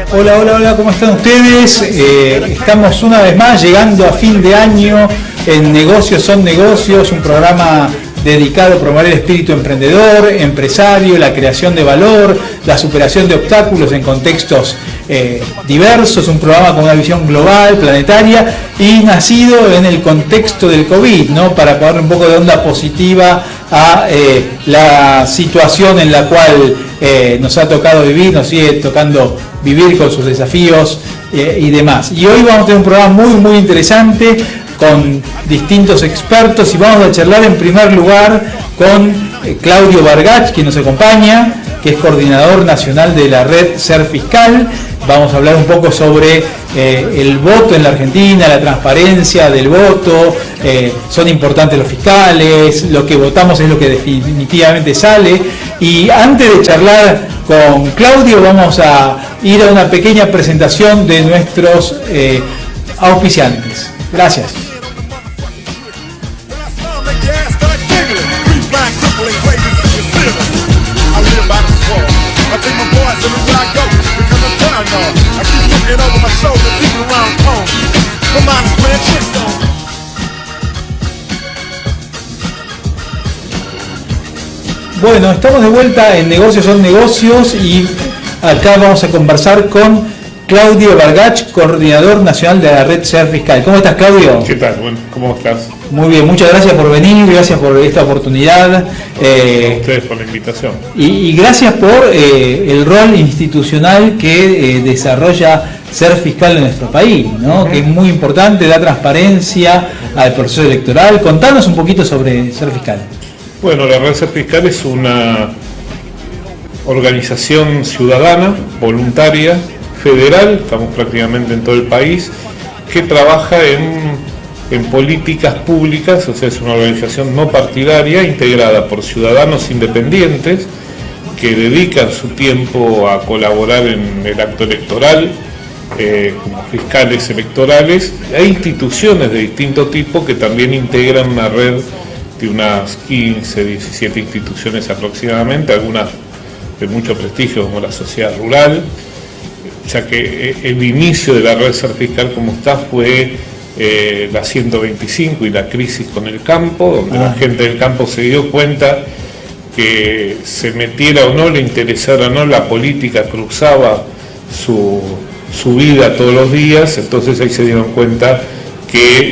Hola, hola, hola, ¿cómo están ustedes? Estamos una vez más llegando a fin de año en Negocios son Negocios, un programa dedicado a promover el espíritu emprendedor, empresario, la creación de valor, la superación de obstáculos en contextos diversos, un programa con una visión global, planetaria y nacido en el contexto del COVID, ¿no? Para poner un poco de onda positiva a la situación en la cual nos ha tocado vivir, nos sigue tocando vivir con sus desafíos y demás. Y hoy vamos a tener un programa muy interesante con distintos expertos y vamos a charlar en primer lugar con Claudio Bargach, quien nos acompaña, que es coordinador nacional de la red Ser Fiscal. Vamos a hablar un poco sobre el voto en la Argentina, la transparencia del voto, son importantes los fiscales, lo que votamos es lo que definitivamente sale. Y antes de charlar con Claudio vamos a ir a una pequeña presentación de nuestros auspiciantes. Gracias. Bueno, estamos de vuelta en Negocios son Negocios y acá vamos a conversar con Claudio Bargach, coordinador nacional de la red Ser Fiscal. ¿Cómo estás, Claudio? ¿Qué tal? Bueno, ¿cómo estás? Muy bien, muchas gracias por venir, gracias por esta oportunidad. A ustedes por la invitación. Y gracias por el rol institucional que desarrolla Ser Fiscal en nuestro país, ¿no? Que es muy importante, da transparencia al proceso electoral. Contanos un poquito sobre Ser Fiscal. Bueno, la red Ser Fiscal es una organización ciudadana, voluntaria, federal, estamos prácticamente en todo el país, que trabaja en políticas públicas, o sea, es una organización no partidaria, integrada por ciudadanos independientes, que dedican su tiempo a colaborar en el acto electoral, como fiscales electorales, e instituciones de distinto tipo que también integran una red de unas 15, 17 instituciones aproximadamente, algunas de mucho prestigio como la Sociedad Rural, ya que el inicio de la red Ser Fiscal como está fue la 125 y la crisis con el campo, donde la gente del campo se dio cuenta que se metiera o no, le interesara o no, la política cruzaba su vida todos los días, entonces ahí se dieron cuenta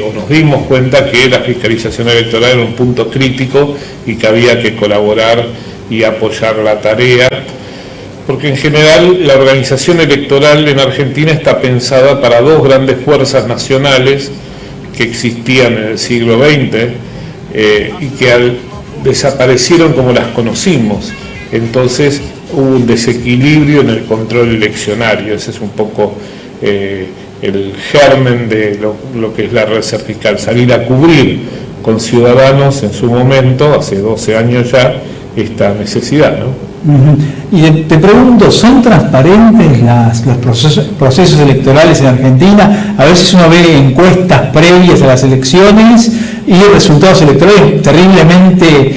o nos dimos cuenta que la fiscalización electoral era un punto crítico y que había que colaborar y apoyar la tarea, porque en general la organización electoral en Argentina está pensada para dos grandes fuerzas nacionales que existían en el siglo XX y que desaparecieron como las conocimos. Entonces hubo un desequilibrio en el control eleccionario. Ese es un poco el germen de lo que es la red Ser Fiscal, salir a cubrir con ciudadanos en su momento, hace 12 años ya, esta necesidad, ¿no? Y te pregunto, ¿son transparentes los procesos electorales en Argentina? A veces uno ve encuestas previas a las elecciones y resultados electorales terriblemente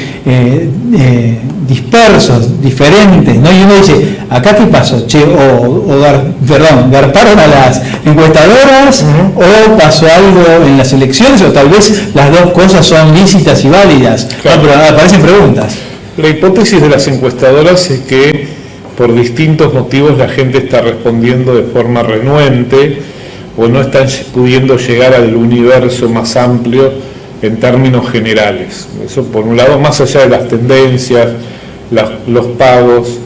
dispersos, diferentes, ¿no? Y uno dice, ¿acá qué pasó? ¿Garparon a las encuestadoras? ¿O pasó algo en las elecciones? ¿O tal vez las dos cosas son lícitas y válidas? Claro. No, pero aparecen preguntas. La hipótesis de las encuestadoras es que por distintos motivos la gente está respondiendo de forma renuente o no están pudiendo llegar al universo más amplio en términos generales. Eso por un lado, más allá de las tendencias, los pagos,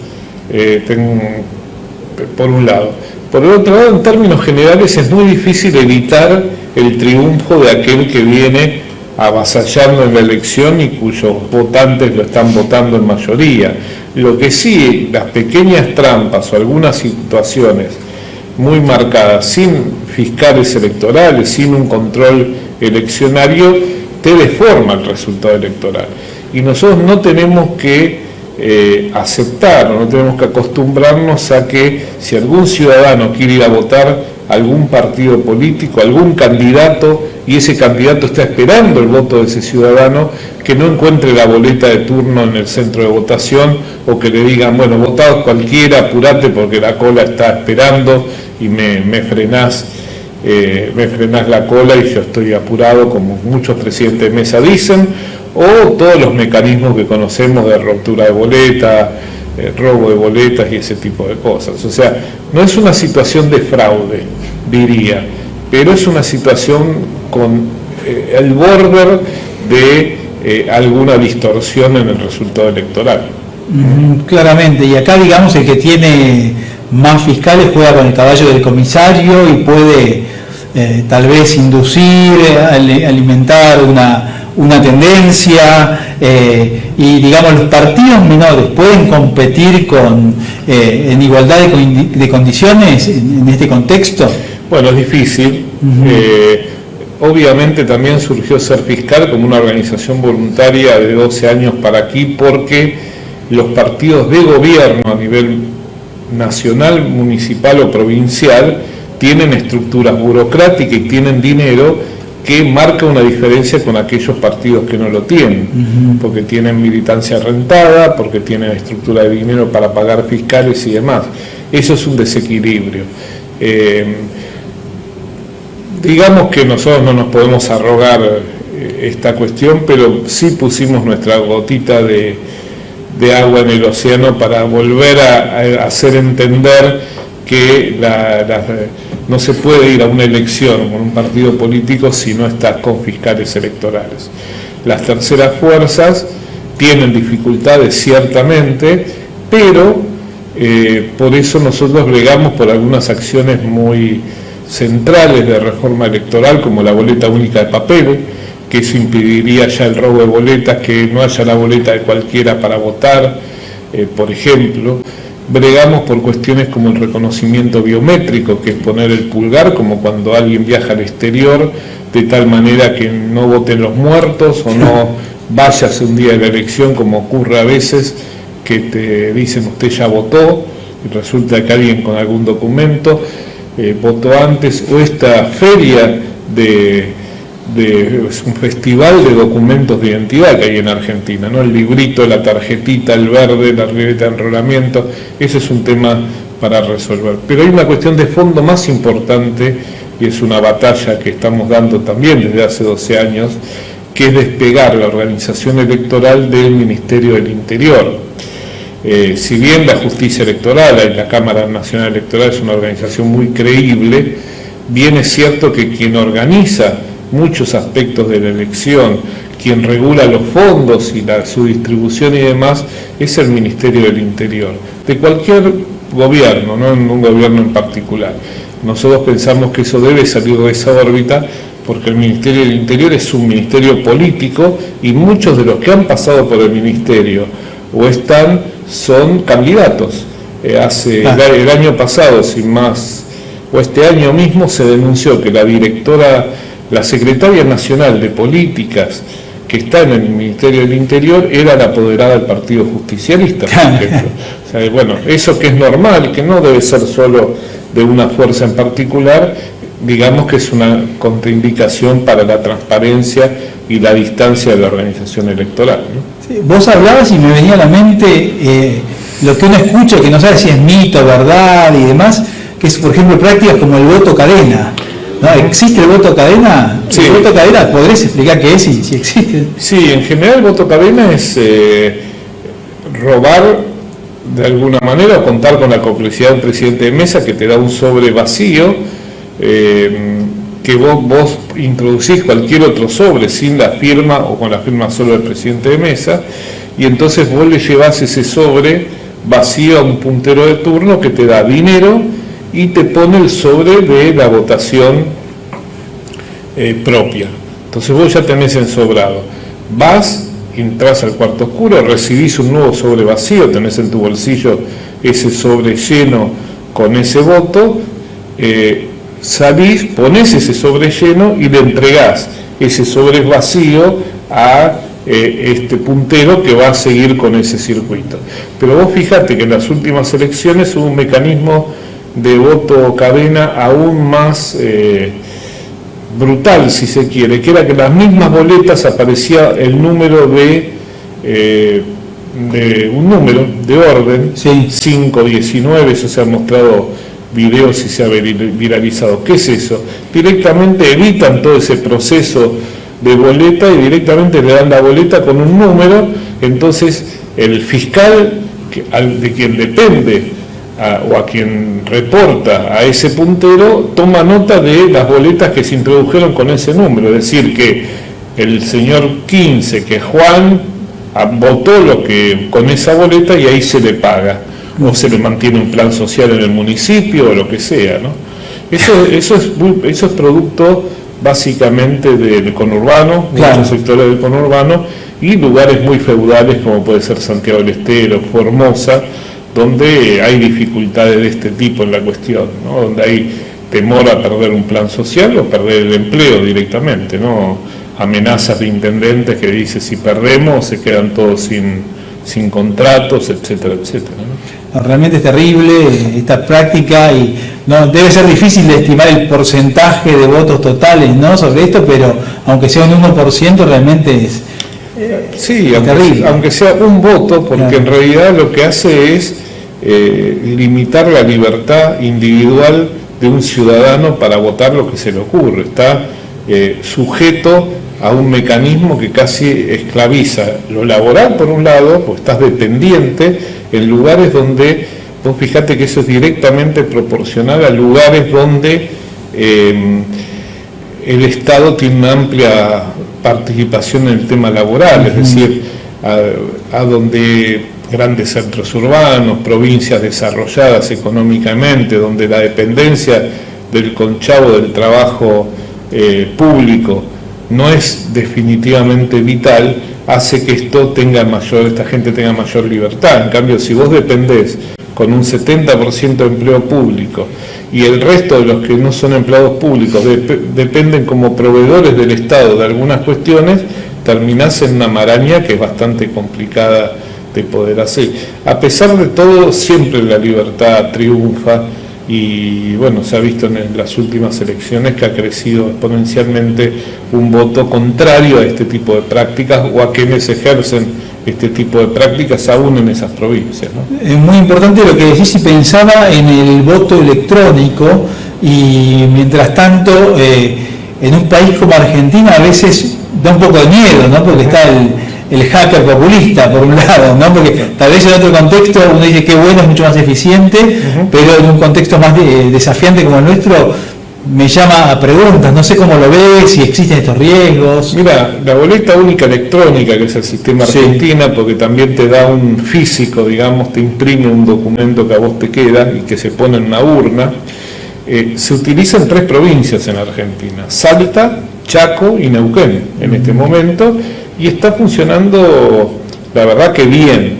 por un lado. Por el otro lado, en términos generales es muy difícil evitar el triunfo de aquel que viene avasallando en la elección y cuyos votantes lo están votando en mayoría. Lo que sí, las pequeñas trampas o algunas situaciones muy marcadas, sin fiscales electorales, sin un control eleccionario, te deforma el resultado electoral. Y nosotros no tenemos que aceptar, no tenemos que acostumbrarnos a que si algún ciudadano quiere ir a votar algún partido político, algún candidato y ese candidato está esperando el voto de ese ciudadano, que no encuentre la boleta de turno en el centro de votación, o que le digan, bueno, votá cualquiera, apurate porque la cola está esperando y me frenás la cola y yo estoy apurado, como muchos presidentes de mesa dicen, o todos los mecanismos que conocemos de ruptura de boleta, robo de boletas y ese tipo de cosas. O sea, no es una situación de fraude, diría, pero es una situación con el borde de alguna distorsión en el resultado electoral. Claramente, y acá digamos el que tiene más fiscales juega con el caballo del comisario y puede tal vez inducir, alimentar una tendencia, y digamos los partidos menores pueden competir en igualdad de condiciones en este contexto. Bueno, es difícil. Obviamente también surgió Ser Fiscal como una organización voluntaria de 12 años para aquí, porque los partidos de gobierno a nivel nacional, municipal o provincial tienen estructuras burocráticas y tienen dinero que marca una diferencia con aquellos partidos que no lo tienen, porque tienen militancia rentada, porque tienen estructura de dinero para pagar fiscales y demás. Eso es un desequilibrio. Digamos que nosotros no nos podemos arrogar esta cuestión, pero sí pusimos nuestra gotita de agua en el océano para volver a hacer entender que no se puede ir a una elección con un partido político si no está con fiscales electorales. Las terceras fuerzas tienen dificultades ciertamente, pero por eso nosotros bregamos por algunas acciones muy centrales de reforma electoral, como la boleta única de papel, que eso impediría ya el robo de boletas, que no haya la boleta de cualquiera para votar, por ejemplo. Bregamos por cuestiones como el reconocimiento biométrico, que es poner el pulgar, como cuando alguien viaja al exterior, de tal manera que no voten los muertos o no vayas un día de la elección, como ocurre a veces, que te dicen usted ya votó, y resulta que alguien con algún documento votó antes, o esta feria es un festival de documentos de identidad que hay en Argentina, ¿no? El librito, la tarjetita, el verde, la libreta de enrolamiento, ese es un tema para resolver. Pero hay una cuestión de fondo más importante, y es una batalla que estamos dando también desde hace 12 años, que es despegar la organización electoral del Ministerio del Interior. Si bien la justicia electoral, la Cámara Nacional Electoral es una organización muy creíble, bien es cierto que quien organiza muchos aspectos de la elección, quien regula los fondos y su distribución y demás, es el Ministerio del Interior, de cualquier gobierno, no en un gobierno en particular. Nosotros pensamos que eso debe salir de esa órbita, porque el Ministerio del Interior es un ministerio político y muchos de los que han pasado por el ministerio o son candidatos. El año pasado, o este año mismo, se denunció que la secretaria nacional de políticas que está en el Ministerio del Interior era la apoderada del Partido Justicialista, por ejemplo. O sea, bueno, eso que es normal, que no debe ser solo de una fuerza en particular, digamos que es una contraindicación para la transparencia y la distancia de la organización electoral, ¿no? Sí, vos hablabas y me venía a la mente lo que uno escucha, que no sabe si es mito, verdad y demás, que es, por ejemplo, prácticas como el voto cadena. ¿No? ¿Existe el voto cadena? Sí. ¿El voto cadena podrías explicar qué es y si existe? Sí, en general el voto cadena es robar de alguna manera o contar con la complicidad de un presidente de mesa que te da un sobre vacío, que vos introducís cualquier otro sobre sin la firma o con la firma solo del presidente de mesa, y entonces vos le llevás ese sobre vacío a un puntero de turno que te da dinero y te pone el sobre de la votación propia. Entonces vos ya tenés ensobrado. Vas, entras al cuarto oscuro, recibís un nuevo sobre vacío, tenés en tu bolsillo ese sobre lleno con ese voto, salís, ponés ese sobre lleno y le entregás ese sobre vacío a este puntero que va a seguir con ese circuito. Pero vos fijate que en las últimas elecciones hubo un mecanismo de voto cadena aún más brutal, si se quiere, que era que en las mismas boletas aparecía el número de un número de orden, sí. 519, eso se ha mostrado videos y se ha viralizado. ¿Qué es eso? Directamente evitan todo ese proceso de boleta y directamente le dan la boleta con un número. Entonces el fiscal de quien depende o a quien reporta a ese puntero toma nota de las boletas que se introdujeron con ese número, es decir, que el señor 15, que Juan votó lo que con esa boleta y ahí se le paga, o se le mantiene un plan social en el municipio o lo que sea, ¿no? Eso es producto básicamente del conurbano, claro. Muchos sectores del conurbano y lugares muy feudales como puede ser Santiago del Estero, Formosa, donde hay dificultades de este tipo en la cuestión, ¿no? Donde hay temor a perder un plan social o perder el empleo directamente, ¿no? Amenazas de intendentes que dicen si perdemos se quedan todos sin contratos, etcétera, etcétera, ¿no? Realmente es terrible esta práctica y no debe ser difícil de estimar el porcentaje de votos totales, ¿no?, sobre esto, pero aunque sea un 1% realmente es sí, aunque sea un voto, porque claro. En realidad lo que hace es limitar la libertad individual de un ciudadano para votar lo que se le ocurre. Está sujeto a un mecanismo que casi esclaviza lo laboral por un lado, pues estás dependiente en lugares donde, vos fíjate que eso es directamente proporcional a lugares donde el Estado tiene una amplia participación en el tema laboral, es decir, a donde grandes centros urbanos, provincias desarrolladas económicamente, donde la dependencia del conchavo del trabajo público no es definitivamente vital, hace que esta gente tenga mayor libertad. En cambio, si vos dependés con un 70% de empleo público y el resto de los que no son empleados públicos dependen como proveedores del Estado de algunas cuestiones, terminás en una maraña que es bastante complicada de poder hacer. A pesar de todo, siempre la libertad triunfa y bueno, se ha visto en las últimas elecciones que ha crecido exponencialmente un voto contrario a este tipo de prácticas o a quienes ejercen este tipo de prácticas aún en esas provincias, ¿no? Es muy importante lo que decís y pensaba en el voto electrónico y mientras tanto en un país como Argentina a veces da un poco de miedo, ¿no? Porque está el hacker populista por un lado, ¿no? Porque tal vez en otro contexto uno dice que bueno, es mucho más eficiente, pero en un contexto más desafiante como el nuestro me llama a preguntas, no sé cómo lo ves, si existen estos riesgos. Mira, la boleta única electrónica, que es el sistema Argentina, sí. Porque también te da un físico, digamos, te imprime un documento que a vos te queda y que se pone en una urna, se utiliza en 3 provincias en Argentina, Salta, Chaco y Neuquén en este momento, y está funcionando, la verdad que bien.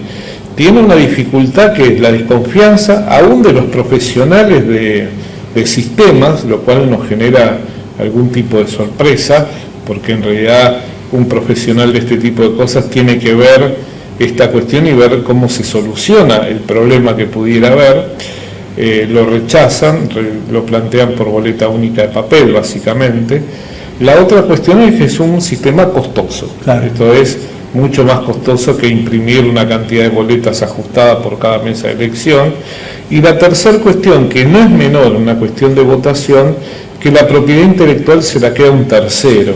Tiene una dificultad que es la desconfianza aún de los profesionales de sistemas, lo cual nos genera algún tipo de sorpresa, porque en realidad un profesional de este tipo de cosas tiene que ver esta cuestión y ver cómo se soluciona el problema que pudiera haber. Lo rechazan, lo plantean por boleta única de papel, básicamente. La otra cuestión es que es un sistema costoso. Claro. Esto es mucho más costoso que imprimir una cantidad de boletas ajustada por cada mesa de elección. Y la tercera cuestión, que no es menor, una cuestión de votación, que la propiedad intelectual se la queda un tercero,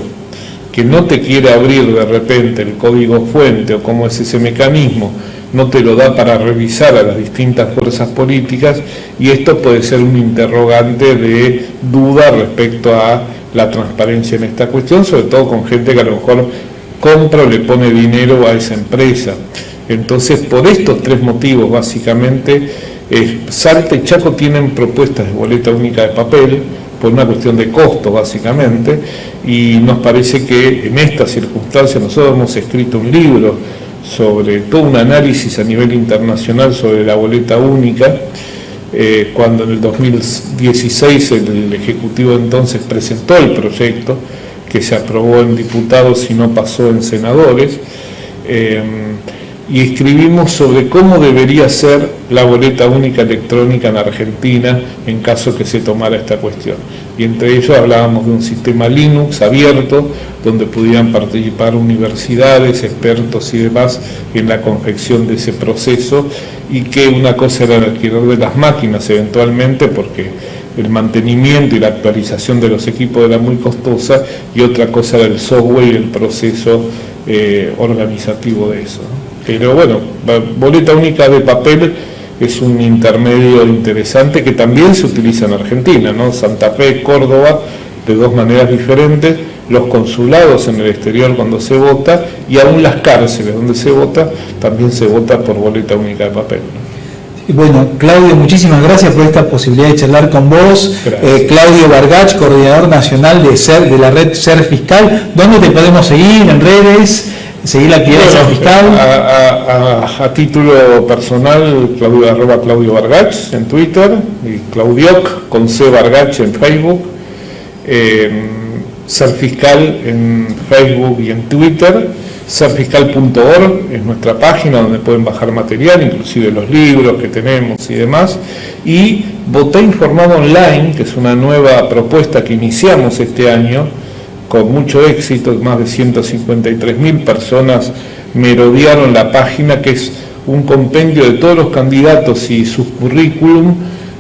que no te quiere abrir de repente el código fuente o cómo es ese mecanismo, no te lo da para revisar a las distintas fuerzas políticas, y esto puede ser un interrogante de duda respecto a la transparencia en esta cuestión, sobre todo con gente que a lo mejor compra o le pone dinero a esa empresa. Entonces, por estos 3 motivos, básicamente, Salta y Chaco tienen propuestas de boleta única de papel, por una cuestión de costo, básicamente, y nos parece que en estas circunstancias nosotros hemos escrito un libro sobre todo un análisis a nivel internacional sobre la boleta única, cuando en el 2016 el Ejecutivo entonces presentó el proyecto, que se aprobó en diputados y no pasó en senadores. y escribimos sobre cómo debería ser la boleta única electrónica en Argentina en caso que se tomara esta cuestión. Y entre ellos hablábamos de un sistema Linux abierto, donde pudieran participar universidades, expertos y demás en la confección de ese proceso, y que una cosa era el alquiler de las máquinas eventualmente, porque el mantenimiento y la actualización de los equipos era muy costosa, y otra cosa era el software y el proceso organizativo de eso, ¿no? Pero bueno, la boleta única de papel es un intermedio interesante que también se utiliza en Argentina, ¿no? Santa Fe, Córdoba, de dos maneras diferentes, los consulados en el exterior cuando se vota, y aún las cárceles donde se vota, también se vota por boleta única de papel, ¿no? Bueno, Claudio, muchísimas gracias por esta posibilidad de charlar con vos. Claudio Bargach, coordinador nacional de la red Ser Fiscal. ¿Dónde te podemos seguir? ¿En redes? ¿Seguir la actividad de Ser Fiscal? A título personal, Claudio Bargach en Twitter, y Claudioc con C Bargach en Facebook, Ser Fiscal en Facebook y en Twitter. Serfiscal.org es nuestra página donde pueden bajar material, inclusive los libros que tenemos y demás. Y Votá Informado Online, que es una nueva propuesta que iniciamos este año con mucho éxito. Más de 153.000 personas merodearon la página, que es un compendio de todos los candidatos y sus currículum,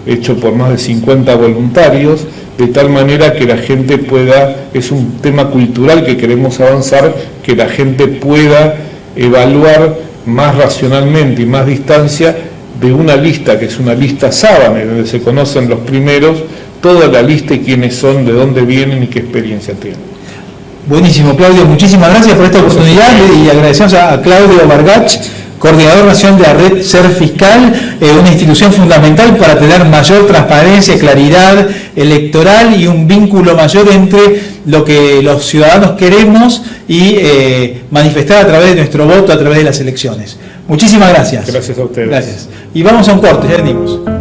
hecho por más de 50 voluntarios, de tal manera que la gente pueda, es un tema cultural que queremos avanzar, que la gente pueda evaluar más racionalmente y más distancia de una lista, que es una lista sábana, donde se conocen los primeros, toda la lista y quiénes son, de dónde vienen y qué experiencia tienen. Buenísimo, Claudio, muchísimas gracias por esta oportunidad, y agradecemos a Claudio Bargach, coordinador nacional de la red Ser Fiscal, una institución fundamental para tener mayor transparencia, claridad electoral y un vínculo mayor entre lo que los ciudadanos queremos y manifestar a través de nuestro voto, a través de las elecciones. Muchísimas gracias. Gracias a ustedes. Gracias. Y vamos a un corte, ya venimos.